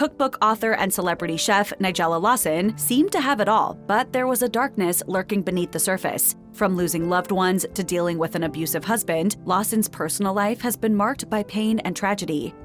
Cookbook author and celebrity chef Nigella Lawson seemed to have it all, but there was a darkness lurking beneath the surface. From losing loved ones to dealing with an abusive husband, Lawson's personal life has been marked by pain and tragedy.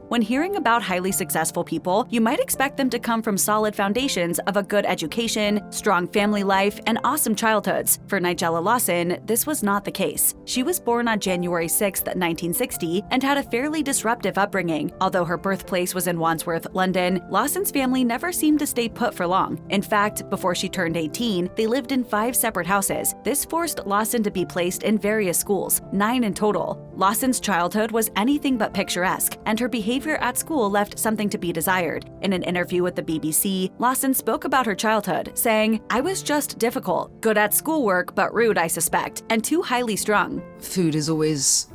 When hearing about highly successful people, you might expect them to come from solid foundations of a good education, strong family life, and awesome childhoods. For Nigella Lawson, this was not the case. She was born on January 6, 1960, and had a fairly disruptive upbringing. Although her birthplace was in Wandsworth, London, Lawson's family never seemed to stay put for long. In fact, before she turned 18, they lived in 5 separate houses. This forced Lawson to be placed in various schools, 9 in total. Lawson's childhood was anything but picturesque, and her behavior at school left something to be desired. In an interview with the BBC, Lawson spoke about her childhood, saying, "I was just difficult, good at schoolwork but rude, I suspect, and too highly strung." Food is always,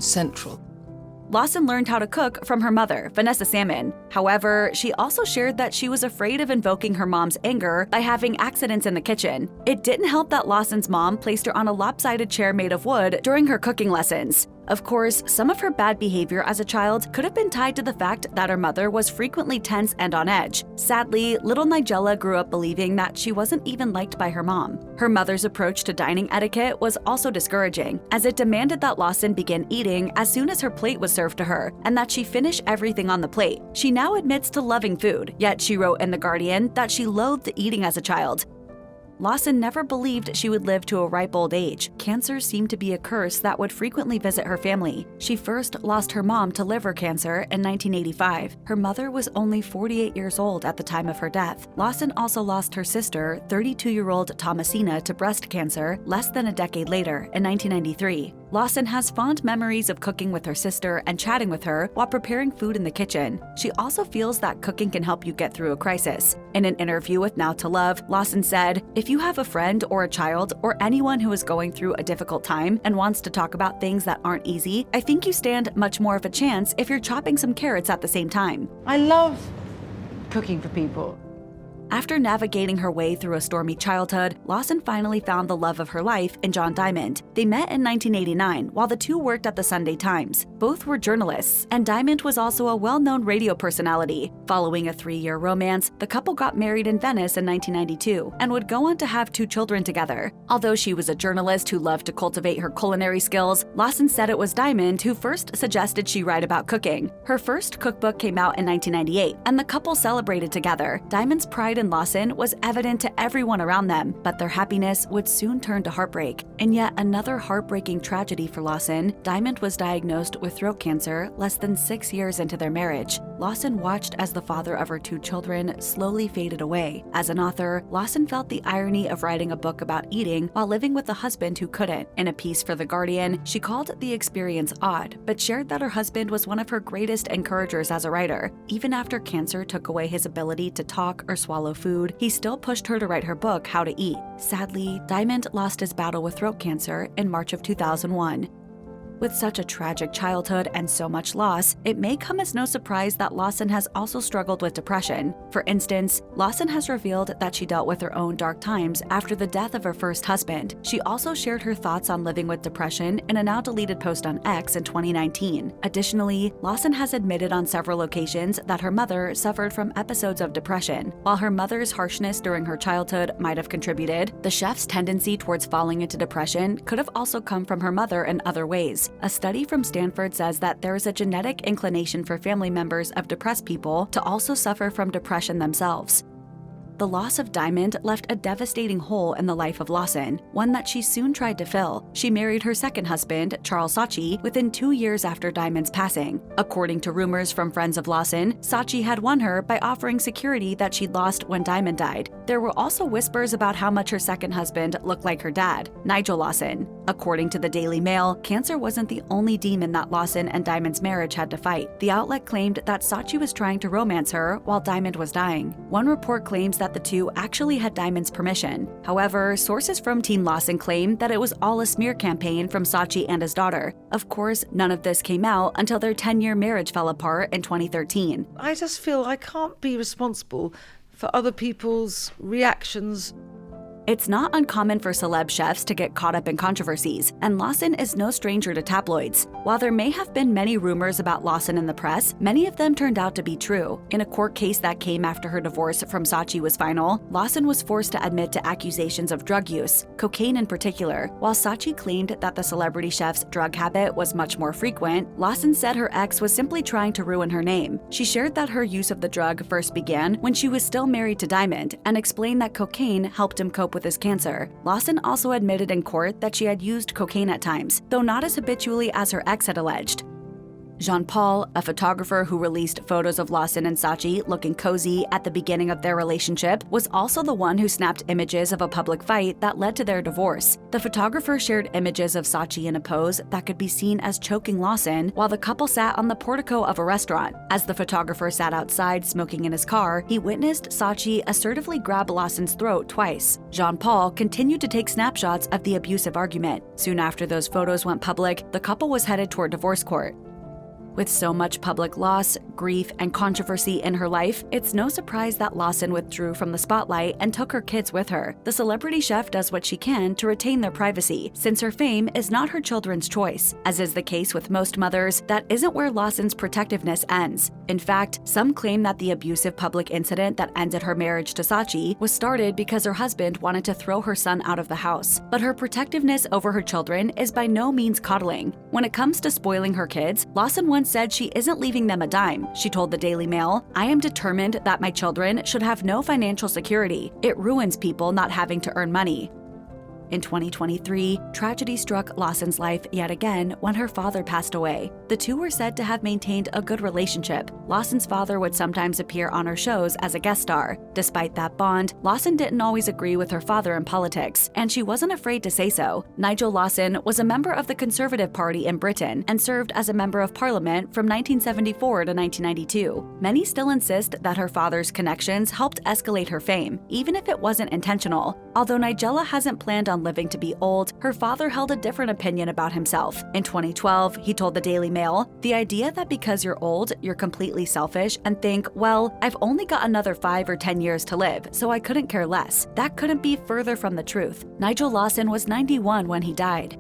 central. Lawson learned how to cook from her mother, Vanessa Salmon. However, she also shared that she was afraid of invoking her mom's anger by having accidents in the kitchen. It didn't help that Lawson's mom placed her on a lopsided chair made of wood during her cooking lessons. Of course, some of her bad behavior as a child could have been tied to the fact that her mother was frequently tense and on edge. Sadly, little Nigella grew up believing that she wasn't even liked by her mom. Her mother's approach to dining etiquette was also discouraging, as it demanded that Lawson begin eating as soon as her plate was served to her, and that she finish everything on the plate. She now admits to loving food, yet she wrote in The Guardian that she loathed eating as a child. Lawson never believed she would live to a ripe old age. Cancer seemed to be a curse that would frequently visit her family. She first lost her mom to liver cancer in 1985. Her mother was only 48 years old at the time of her death. Lawson also lost her sister, 32-year-old Thomasina, to breast cancer less than a decade later, in 1993. Lawson has fond memories of cooking with her sister and chatting with her while preparing food in the kitchen. She also feels that cooking can help you get through a crisis. In an interview with Now to Love, Lawson said, "If you have a friend or a child or anyone who is going through a difficult time and wants to talk about things that aren't easy, I think you stand much more of a chance if you're chopping some carrots at the same time." I love cooking for people. After navigating her way through a stormy childhood, Lawson finally found the love of her life in John Diamond. They met in 1989 while the two worked at the Sunday Times. Both were journalists, and Diamond was also a well-known radio personality. Following a 3-year romance, the couple got married in Venice in 1992 and would go on to have 2 children together. Although she was a journalist who loved to cultivate her culinary skills, Lawson said it was Diamond who first suggested she write about cooking. Her first cookbook came out in 1998, and the couple celebrated together. Diamond's pride in Lawson was evident to everyone around them, but their happiness would soon turn to heartbreak. In yet another heartbreaking tragedy for Lawson, Diamond was diagnosed with throat cancer less than 6 years into their marriage. Lawson watched as the father of her 2 children slowly faded away. As an author, Lawson felt the irony of writing a book about eating while living with a husband who couldn't. In a piece for The Guardian, she called the experience odd, but shared that her husband was one of her greatest encouragers as a writer. Even after cancer took away his ability to talk or swallow food, he still pushed her to write her book, How to Eat. Sadly, Diamond lost his battle with throat cancer in March of 2001. With such a tragic childhood and so much loss, it may come as no surprise that Lawson has also struggled with depression. For instance, Lawson has revealed that she dealt with her own dark times after the death of her first husband. She also shared her thoughts on living with depression in a now-deleted post on X in 2019. Additionally, Lawson has admitted on several occasions that her mother suffered from episodes of depression. While her mother's harshness during her childhood might have contributed, the chef's tendency towards falling into depression could have also come from her mother in other ways. A study from Stanford says that there is a genetic inclination for family members of depressed people to also suffer from depression themselves. The loss of Diamond left a devastating hole in the life of Lawson, one that she soon tried to fill. She married her second husband, Charles Saatchi, within 2 years after Diamond's passing. According to rumors from friends of Lawson, Saatchi had won her by offering security that she'd lost when Diamond died. There were also whispers about how much her second husband looked like her dad, Nigel Lawson. According to the Daily Mail, cancer wasn't the only demon that Lawson and Diamond's marriage had to fight. The outlet claimed that Saatchi was trying to romance her while Diamond was dying. One report claims that the two actually had Diamond's permission. However, sources from Team Lawson claim that it was all a smear campaign from Saatchi and his daughter. Of course, none of this came out until their 10-year marriage fell apart in 2013. I just feel I can't be responsible for other people's reactions. It's not uncommon for celeb chefs to get caught up in controversies, and Lawson is no stranger to tabloids. While there may have been many rumors about Lawson in the press, many of them turned out to be true. In a court case that came after her divorce from Saatchi was final, Lawson was forced to admit to accusations of drug use, cocaine in particular. While Saatchi claimed that the celebrity chef's drug habit was much more frequent, Lawson said her ex was simply trying to ruin her name. She shared that her use of the drug first began when she was still married to Diamond, and explained that cocaine helped him cope with his cancer. Lawson also admitted in court that she had used cocaine at times, though not as habitually as her ex had alleged. Jean-Paul, a photographer who released photos of Lawson and Saatchi looking cozy at the beginning of their relationship, was also the one who snapped images of a public fight that led to their divorce. The photographer shared images of Saatchi in a pose that could be seen as choking Lawson while the couple sat on the portico of a restaurant. As the photographer sat outside smoking in his car, he witnessed Saatchi assertively grab Lawson's throat twice. Jean-Paul continued to take snapshots of the abusive argument. Soon after those photos went public, the couple was headed toward divorce court. With so much public loss, grief, and controversy in her life, it's no surprise that Lawson withdrew from the spotlight and took her kids with her. The celebrity chef does what she can to retain their privacy, since her fame is not her children's choice. As is the case with most mothers, that isn't where Lawson's protectiveness ends. In fact, some claim that the abusive public incident that ended her marriage to Saatchi was started because her husband wanted to throw her son out of the house. But her protectiveness over her children is by no means coddling. When it comes to spoiling her kids, Lawson once said she isn't leaving them a dime. She told the Daily Mail, "I am determined that my children should have no financial security. It ruins people not having to earn money." In 2023, tragedy struck Lawson's life yet again when her father passed away. The two were said to have maintained a good relationship. Lawson's father would sometimes appear on her shows as a guest star. Despite that bond, Lawson didn't always agree with her father in politics, and she wasn't afraid to say so. Nigella Lawson was a member of the Conservative Party in Britain and served as a member of parliament from 1974 to 1992. Many still insist that her father's connections helped escalate her fame, even if it wasn't intentional. Although Nigella hasn't planned on living to be old, her father held a different opinion about himself. In 2012, he told the Daily Mail, "The idea that because you're old, you're completely selfish and think, well, I've only got another 5 or 10 years to live, so I couldn't care less. That couldn't be further from the truth." Nigel Lawson was 91 when he died.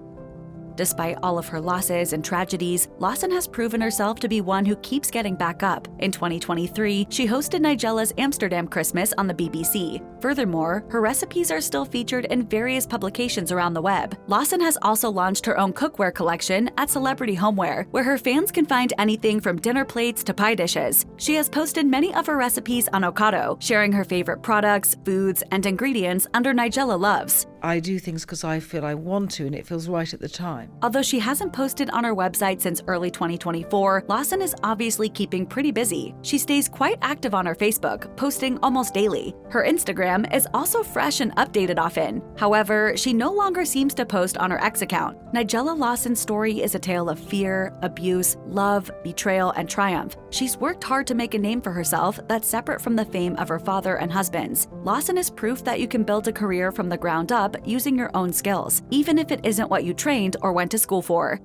Despite all of her losses and tragedies, Lawson has proven herself to be one who keeps getting back up. In 2023, she hosted Nigella's Amsterdam Christmas on the BBC. Furthermore, her recipes are still featured in various publications around the web. Lawson has also launched her own cookware collection at Celebrity Homeware, where her fans can find anything from dinner plates to pie dishes. She has posted many of her recipes on Ocado, sharing her favorite products, foods, and ingredients under Nigella Loves. I do things because I feel I want to and it feels right at the time. Although she hasn't posted on her website since early 2024, Lawson is obviously keeping pretty busy. She stays quite active on her Facebook, posting almost daily. Her Instagram is also fresh and updated often. However, she no longer seems to post on her ex account. Nigella Lawson's story is a tale of fear, abuse, love, betrayal, and triumph. She's worked hard to make a name for herself that's separate from the fame of her father and husbands. Lawson is proof that you can build a career from the ground up using your own skills, even if it isn't what you trained or went to school for.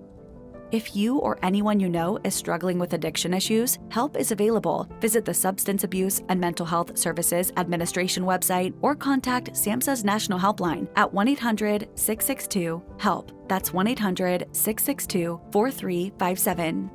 If you or anyone you know is struggling with addiction issues, help is available. Visit the Substance Abuse and Mental Health Services Administration website or contact SAMHSA's National Helpline at 1-800-662-HELP. That's 1-800-662-4357.